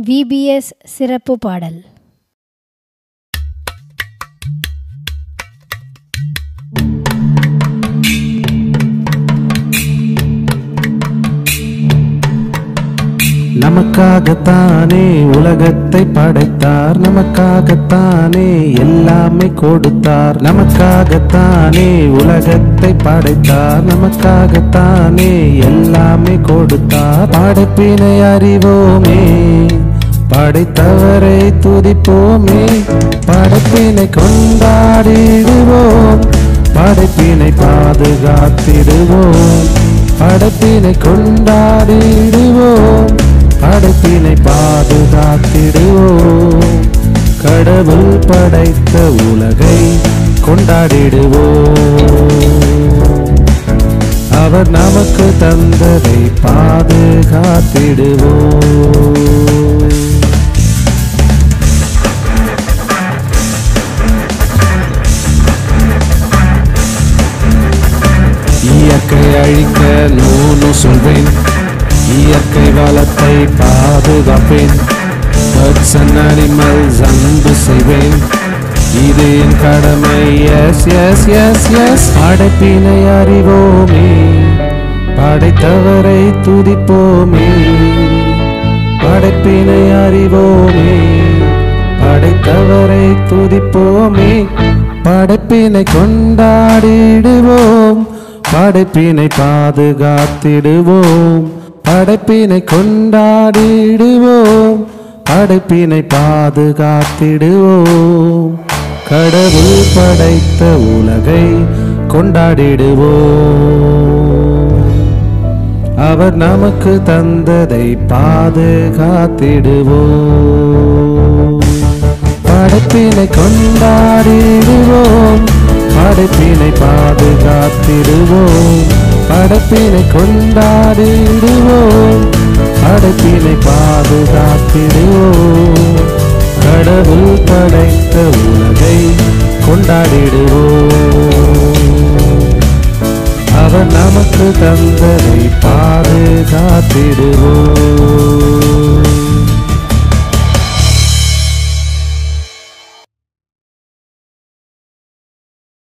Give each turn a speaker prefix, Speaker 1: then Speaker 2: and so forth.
Speaker 1: VBS சிறப்பு பாடல்.
Speaker 2: நமக்காகத்தானே உலகத்தை படைத்தார், நமக்காகத்தானே எல்லாமே கொடுத்தார். நமக்காகத்தானே உலகத்தை படைத்தார், நமக்காகத்தானே எல்லாமே கொடுத்தார். படைப்பினை அறிவோமே, படைத்தவரை துதிப்போமே, படைப்பினை கொண்டாடிடுவோம், படைப்பினை பாதுகாத்திடுவோம், படைப்பினை கொண்டாடிடுவோம், படைப்பினை பாதுகாத்திடுவோம். கடவுள் படைத்த உலகை கொண்டாடிடுவோம், அவர் நமக்கு தந்ததை பாதுகாத்திடுவோம். இயற்கை அழிக்க நூனு சொல்வேன், இயற்கை வளத்தை பாதுகாப்பேன், பர்ட்ஸ் அண்ட் அனிமல்ஸ் அன்பு செய்வேன், இது என் கடமை. Yes yes yes yes. படைப்பினை அறிவோமே, படைத்தவரை துதிப்போமே, படைப்பினை அறிவோமே, படைத்தவரை துதிப்போமே, படைப்பினை கொண்டாடிடுவோம், படைப்பினை பாதுகாத்திடுவோம், படைப்பினை கொண்டாடிடுவோம், படைப்பினை பாதுகாத்திடுவோம். கடவுள் படைத்த உலகை கொண்டாடிடுவோம், அவர் நமக்கு தந்ததை பாதுகாத்திடுவோம். படைப்பினை கொண்டாடிடுவோம், படைப்பினை பாதுகாத்திடுவோம், படைப்பினை கொண்டாடிடுவோம், படைப்பினை பாதுகாத்திடுவோம். கடவுள் படைத்த உலகை கொண்டாடிடுவோம், அவர் நமக்கு தந்ததை பாதுகாத்திடுவோம்.